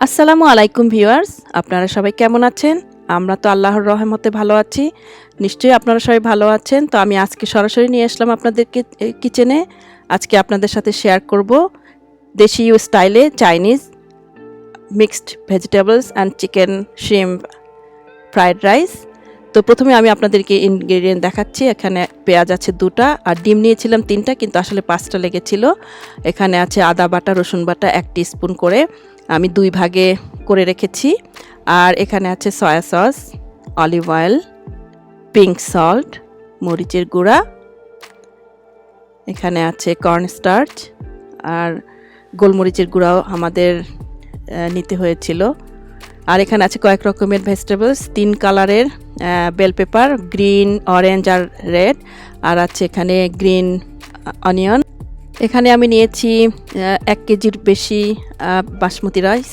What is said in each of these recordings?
আসসালামু আলাইকুম ভিউয়ার্স, আপনারা সবাই কেমন আছেন? আমরা তো আল্লাহর রহমতে ভালো আছি। নিশ্চয়ই আপনারা সবাই ভালো আছেন। তো আমি আজকে সরাসরি নিয়ে আসলাম আপনাদেরকে কিচেনে। আজকে আপনাদের সাথে শেয়ার করব দেশীয় স্টাইলে Chinese mixed vegetables and chicken shrimp fried rice. তো প্রথমে আমি আপনাদেরকে ইনগ্রেডিয়েন্ট দেখাচ্ছি। এখানে পেঁয়াজ আছে 2টা আর ডিম নিয়েছিলাম 3টা, কিন্তু আসলে 5টা লেগেছিল। এখানে আছে আদা বাটা, রসুন বাটা 1 টিস্পুন করে আমি 2 ভাগে করে রেখেছি। আর এখানে আছে soya sauce, olive oil, pink salt, মরিচের গুঁড়া, এখানে আছে কর্নস্টার্চ আর গোলমরিচের গুঁড়াও আমাদের নিতে হয়েছিল। আর এখানে আছে কয়েক রকমের ভেজিটেবলস, 3 কালারের বেল পেপার, গ্রিন, অরেঞ্জ আর রেড। আর আছে এখানে গ্রিন অনিয়ন। এখানে আমি নিয়েছি 1 কেজির বেশি বাসমতি রাইস।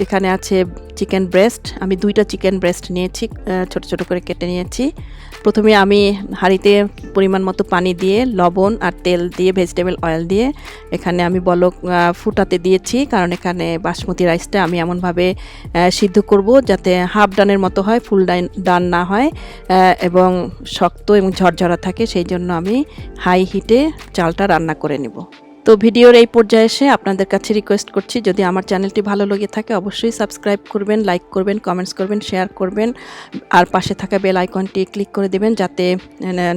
এখানে আছে চিকেন ব্রেস্ট, আমি 2টা চিকেন ব্রেস্ট নিয়েছি, ছোট ছোট করে কেটে নিয়েছি। প্রথমে আমি হাঁড়িতে পরিমাণ মতো পানি দিয়ে লবণ আর তেল দিয়ে ভেজিটেবল অয়েল দিয়ে এখানে আমি বলক ফুটাতে দিয়েছি, কারণ এখানে বাসমতি রাইসটা আমি এমনভাবে সিদ্ধ করব যাতে হাফ ডানের মতো হয়, ফুল ডান না হয় এবং শক্ত এবং ঝরঝরা থাকে। সেই জন্য আমি হাই হিটে চালটা রান্না করে নেব। তো ভিডিওর এই পর্যায়ে এসে আপনাদের কাছে রিকোয়েস্ট করছি, যদি আমার চ্যানেলটি ভালো লেগে থাকে অবশ্যই সাবস্ক্রাইব করবেন, লাইক করবেন, কমেন্টস করবেন, শেয়ার করবেন আর পাশে থাকা বেল আইকনটি ক্লিক করে দেবেন যাতে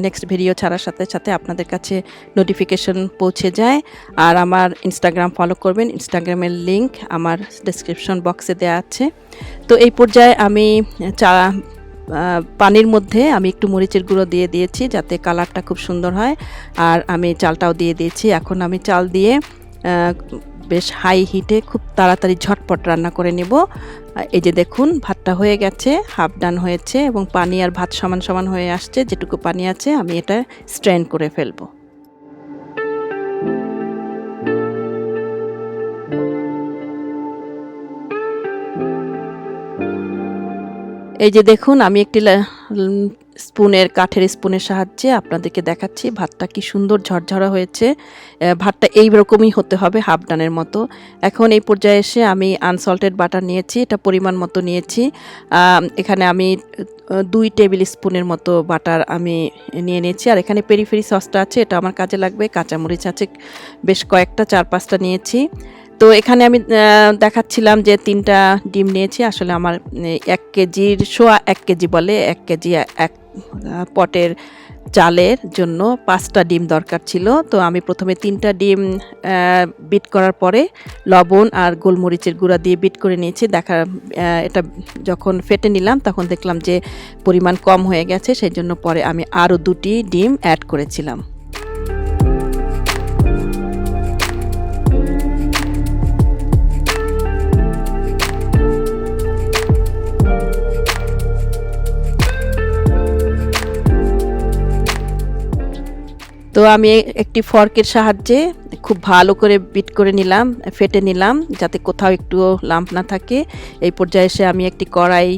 নেক্সট ভিডিও ছাড়ার সাথে সাথে আপনাদের কাছে নোটিফিকেশন পৌঁছে যায়। আর আমার ইনস্টাগ্রাম ফলো করবেন, ইনস্টাগ্রামের লিংক আমার ডেসক্রিপশন বক্সে দেওয়া আছে। তো এই পর্যায়ে আমি পানির মধ্যে আমি একটু মরিচের গুঁড়ো দিয়ে দিয়েছি যাতে কালারটা খুব সুন্দর হয়। আর আমি চালটাও দিয়ে দিয়েছি। এখন আমি চাল দিয়ে বেশ হাই হিটে খুব তাড়াতাড়ি ঝটপট রান্না করে নেব। এই যে দেখুন, ভাতটা হয়ে গেছে, হাফ ডান হয়েছে এবং পানি আর ভাত সমান সমান হয়ে আসছে। যেটুকু পানি আছে আমি এটা স্ট্রেন করে ফেলবো। এই যে দেখুন, আমি একটি কাঠের স্পুনের সাহায্যে আপনাদেরকে দেখাচ্ছি ভাতটা কি সুন্দর ঝরঝরা হয়েছে। ভাতটা এই রকমই হতে হবে, হাফ ডানের মতো। এখন এই পর্যায়ে এসে আমি আনসল্টেড বাটার নিয়েছি, এটা পরিমাণ মতো নিয়েছি। এখানে আমি 2 টেবিল স্পুনের মতো বাটার আমি নিয়ে নিয়েছি। আর এখানে পেরি পেরি সসটা আছে, এটা আমার কাজে লাগবে। কাঁচামরিচ আছে বেশ কয়েকটা, 4-5টা নিয়েছি। তো এখানে আমি দেখাচ্ছিলাম যে 3টা ডিম নিয়েছি। আসলে আমার 1 কেজির সোয়া 1 কেজি বলে 1 কেজি এক পটের চালের জন্য 5টা ডিম দরকার ছিল। তো আমি প্রথমে 3টা ডিম বিট করার পরে লবণ আর গোলমরিচের গুঁড়া দিয়ে বিট করে নিয়েছি। এটা যখন ফেটে নিলাম তখন দেখলাম যে পরিমাণ কম হয়ে গেছে, সেই জন্য পরে আমি আরও 2টি ডিম অ্যাড করেছিলাম। তো আমি একটি ফর্কের সাহায্যে খুব ভালো করে বিট করে নিলাম, ফেটে নিলাম যাতে কোথাও একটু লাম্প না থাকে। এই পর্যায়ে এসে আমি একটি কড়াই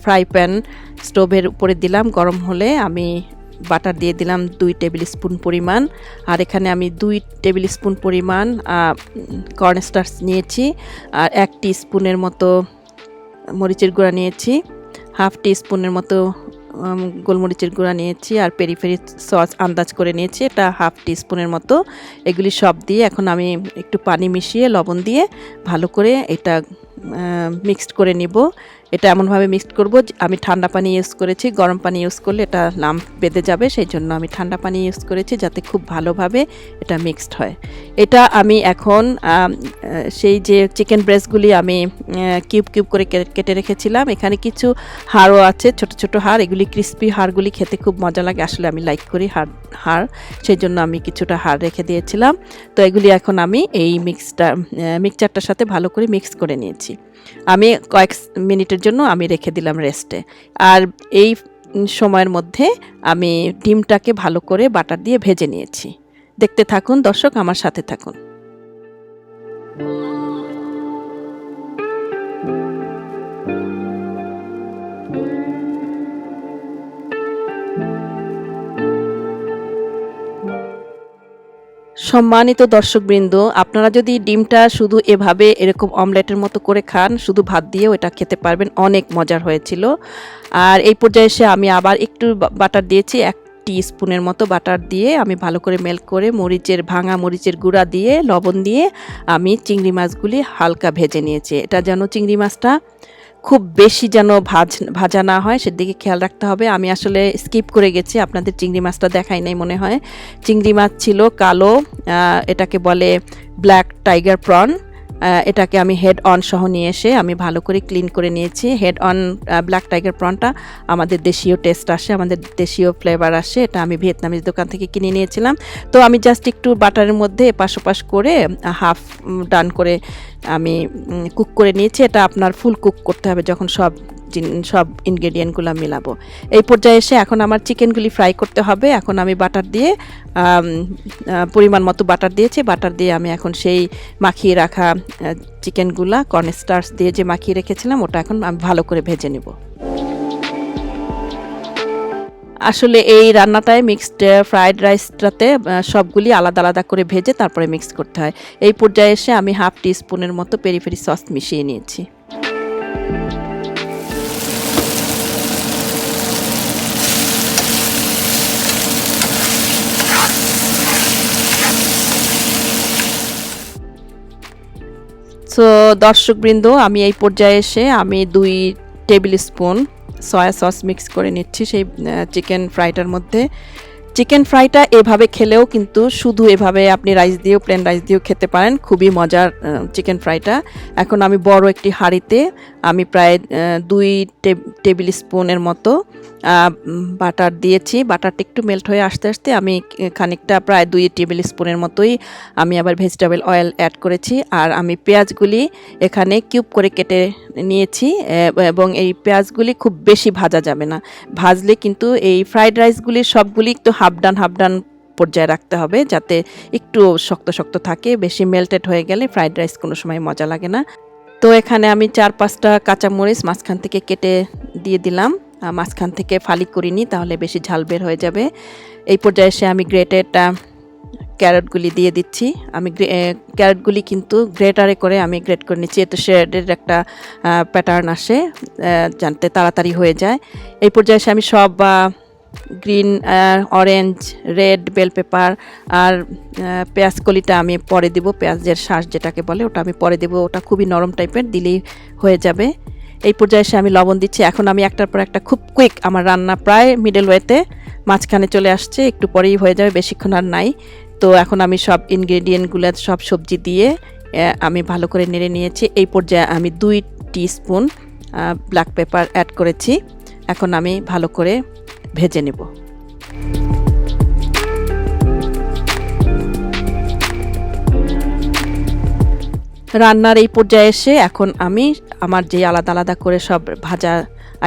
ফ্রাই প্যান স্টোভের উপরে দিলাম, গরম হলে আমি বাটার দিয়ে দিলাম 2 টেবিল স্পুন পরিমাণ। আর এখানে আমি 2 টেবিল স্পুন পরিমাণ কর্নস্টার্চ নিয়েছি আর 1 টিস্পুনের মতো মরিচের গুঁড়া নিয়েছি, হাফ টিস্পুনের মতো গোলমরিচের গুঁড়া নিয়েছি আর পেরি পেরি সস আন্দাজ করে নিয়েছি, এটা হাফ টিস্পুনের মতো। এগুলি সব দিয়ে এখন আমি একটু পানি মিশিয়ে লবণ দিয়ে ভালো করে এটা মিক্সড করে নিব। এটা এমনভাবে মিক্সড করব, আমি ঠান্ডা পানি ইউজ করেছি, গরম পানি ইউজ করলে এটা লাম্প বেঁধে যাবে, সেই জন্য আমি ঠান্ডা পানি ইউজ করেছি যাতে খুব ভালোভাবে এটা মিক্সড হয়। এটা আমি এখন সেই যে চিকেন ব্রেস্টগুলি আমি কিউব কিউব করে কেটে রেখেছিলাম, এখানে কিছু হাড়ও আছে, ছোট ছোট হাড়, এগুলি ক্রিস্পি হাড়গুলি খেতে খুব মজা লাগে, আসলে আমি লাইক করি হাড়, সেই জন্য আমি কিছুটা হাড় রেখে দিয়েছিলাম। তো এগুলি এখন আমি এই মিক্সচারটার সাথে ভালো করে মিক্স করে নিয়েছি। আমি কয়েক মিনিটের জন্য আমি রেখে দিলাম রেস্টে। আর এই সময়ের মধ্যে আমি ডিমটাকে ভালো করে বাটার দিয়ে ভেজে নিয়েছি। দেখতে থাকুন দর্শক, আমার সাথে থাকুন। সম্মানিত দর্শকবৃন্দ, আপনারা যদি ডিমটা শুধু এভাবে এরকম অমলেটের মতো করে খান, শুধু ভাত দিয়েও এটা খেতে পারবেন, অনেক মজার হয়েছিল। আর এই পর্যায়ে এসে আমি আবার একটু বাটার দিয়েছি, 1 টিস্পুনের মতো বাটার দিয়ে আমি ভালো করে মেল্ট করে ভাঙা মরিচের গুঁড়া দিয়ে লবণ দিয়ে আমি চিংড়ি মাছগুলি হালকা ভেজে নিয়েছি। এটা যেন চিংড়ি মাছটা খুব বেশি যেন ভাজা না হয় সেদিকে খেয়াল রাখতে হবে। আমি আসলে স্কিপ করে গেছি, আপনাদের চিংড়ি মাছটা দেখাই নাই মনে হয়। চিংড়ি মাছ ছিল কালো, এটাকে বলে ব্ল্যাক টাইগার প্রন। এটাকে আমি হেড অন সহ নিয়ে এসে আমি ভালো করে ক্লিন করে নিয়েছি। হেড অন ব্ল্যাক টাইগার প্রনটা আমাদের দেশীয় টেস্ট আসে, আমাদের দেশীয় ফ্লেভার আসে। এটা আমি ভিয়েতনামিজ দোকান থেকে কিনে নিয়েছিলাম। তো আমি জাস্ট একটু বাটারের মধ্যে এপাশ ওপাশ করে হাফ ডান করে আমি কুক করে নিয়েছি। এটা আপনার ফুল কুক করতে হবে যখন সব ইনগ্রেডিয়েন্টগুলো মিলাবো। এই পর্যায়ে এসে এখন আমার চিকেনগুলি ফ্রাই করতে হবে। এখন আমি বাটার দিয়ে পরিমাণ মতো বাটার দিয়েছি। বাটার দিয়ে আমি এখন সেই মাখিয়ে রাখা চিকেনগুলা কর্নস্টার্চ দিয়ে যে মাখিয়ে রেখেছিলাম ওটা এখন আমি ভালো করে ভেজে নেব। আসলে এই রান্নাটায় মিক্সড ফ্রাইড রাইসটাতে সবগুলি আলাদা আলাদা করে ভেজে তারপরে মিক্স করতে হয়। এই পর্যায়ে এসে আমি হাফ টিস্পুনের মতো পেরি পেরি সস মিশিয়ে নিয়েছি। সো দর্শকবৃন্দ, আমি এই পর্যায়ে এসে আমি 2 table spoon soya sauce mix করে নিচ্ছি সেই চিকেন ফ্রাইটার মধ্যে। চিকেন ফ্রাইটা এভাবে খেলেও কিন্তু শুধু এভাবে আপনি রাইস দিয়েও প্লেন রাইস দিয়েও খেতে পারেন, খুবই মজার চিকেন ফ্রাইটা। এখন আমি বড় একটি হাঁড়িতে আমি প্রায় 2 টেবিল স্পুনের মতো বাটার দিয়েছি। বাটারটা একটু মেল্ট হয়ে আসতে আসতে আমি খানিকটা প্রায় 2 টেবিল স্পুনের মতোই আমি আবার ভেজিটেবল অয়েল অ্যাড করেছি। আর আমি পেঁয়াজগুলি এখানে কিউব করে কেটে নিয়েছি এবং এই পেঁয়াজগুলি খুব বেশি ভাজা যাবে না, ভাজলে কিন্তু এই ফ্রাইড রাইসগুলি সবগুলি একটু হাফ ডান পর্যায়ে রাখতে হবে যাতে একটু শক্ত শক্ত থাকে। বেশি মেল্টেড হয়ে গেলে ফ্রাইড রাইস কোনো সময় মজা লাগে না। তো এখানে আমি 4-5টা কাঁচামরিচ মাঝখান থেকে কেটে দিয়ে দিলাম, মাঝখান থেকে ফালি করিনি তাহলে বেশি ঝাল বের হয়ে যাবে। এই পর্যায়ে এসে আমি গ্রেটেড ক্যারটগুলি দিয়ে দিচ্ছি। আমি ক্যারটগুলি কিন্তু গ্রেটারে করে আমি গ্রেট করে নিচ্ছি, এতে শেডের একটা প্যাটার্ন আসে, জানতে তাড়াতাড়ি হয়ে যায়। এই পর্যায়ে এসে আমি সব green, orange, red bell pepper আর পেঁয়াজ কলিটা আমি পরে দিব, পেঁয়াজের শাঁস যেটাকে বলে ওটা আমি পরে দেব, ওটা খুবই নরম টাইপের, দিলেই হয়ে যাবে। এই পর্যায়ে এসে আমি লবণ দিচ্ছি। এখন আমি একটার পর একটা খুব কুইক, আমার রান্না প্রায় মিডল ওয়েতে মাঝখানে চলে আসছে, একটু পরেই হয়ে যাবে, বেশিক্ষণ আর নাই। তো এখন আমি সব ইনগ্রেডিয়েন্টগুলো সব সবজি দিয়ে আমি ভালো করে নেড়ে নিয়েছি। এই পর্যায়ে আমি 2 টিস্পুন ব্ল্যাক পেপার অ্যাড করেছি। এখন আমি ভালো করে ভেজে নেব। রান্নার এই পর্যায়ে এসে এখন আমি আমার যে আলাদা আলাদা করে সব ভাজা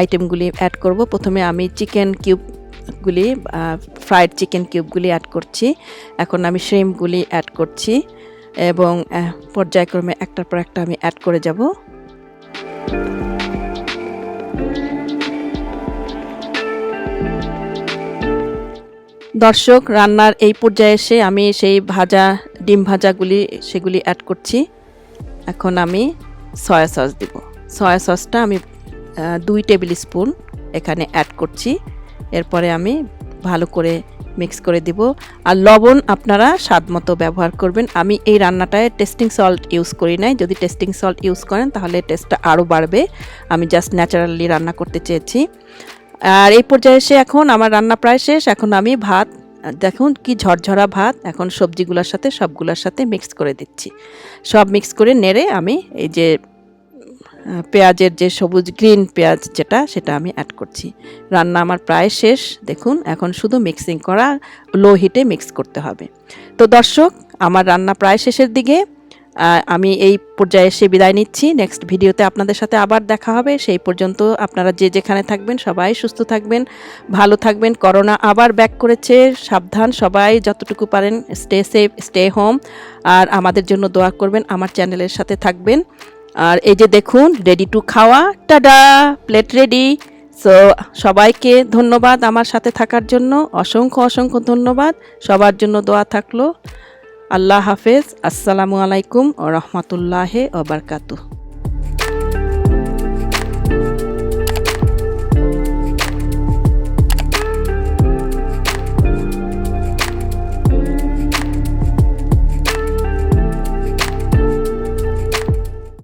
আইটেমগুলি অ্যাড করব। প্রথমে আমি চিকেন কিউবগুলি, ফ্রাইড চিকেন কিউবগুলি অ্যাড করছি। এখন আমি শ্রিম্পগুলি অ্যাড করছি এবং পর্যায়ক্রমে একটার পর একটা আমি অ্যাড করে যাব। দর্শক, রান্নার এই পর্যায়ে এসে আমি সেই ডিম ভাজাগুলি সেগুলি অ্যাড করছি। এখন আমি সয়া সস দিব। সয়া সসটা আমি 2 টেবিল স্পুন এখানে অ্যাড করছি। এরপরে আমি ভালো করে মিক্স করে দিব। আর লবণ আপনারা স্বাদ মতো ব্যবহার করবেন। আমি এই রান্নাটায় টেস্টিং সল্ট ইউজ করি নাই, যদি টেস্টিং সল্ট ইউজ করেন তাহলে টেস্টটা আরও বাড়বে। আমি জাস্ট ন্যাচারালি রান্না করতে চেয়েছি। আর এই পর্যায়ে এসে এখন আমার রান্না প্রায় শেষ। এখন আমি ভাত, দেখুন কি ঝরঝরা ভাত, এখন সবজিগুলোর সাথে সবগুলোর সাথে মিক্স করে দিচ্ছি। সব মিক্স করে নেড়ে আমি এই যে পেঁয়াজের যে সবুজ গ্রিন পেঁয়াজ সেটা আমি অ্যাড করছি। রান্না আমার প্রায় শেষ, দেখুন এখন শুধু মিক্সিং করা, লো হিটে মিক্স করতে হবে। তো দর্শক, আমার রান্না প্রায় শেষের দিকে, আমি এই পর্যায়ে এসে বিদায় নিচ্ছি। নেক্সট ভিডিওতে আপনাদের সাথে আবার দেখা হবে। সেই পর্যন্ত আপনারা যে যেখানে থাকবেন সবাই সুস্থ থাকবেন, ভালো থাকবেন। করোনা আবার ব্যাক করেছে, সাবধান সবাই, যতটুকু পারেন স্টে সেফ, স্টে হোম। আর আমাদের জন্য দোয়া করবেন, আমার চ্যানেলের সাথে থাকবেন। আর এই যে দেখুন, রেডি টু খাওয়া, টাডা, প্লেট রেডি। সো সবাইকে ধন্যবাদ আমার সাথে থাকার জন্য, অসংখ্য অসংখ্য ধন্যবাদ। সবার জন্য দোয়া থাকলো। আল্লাহ হাফেজ। আসসালামু আলাইকুম ও রহমতুল্লাহ ও বারকাতুহ।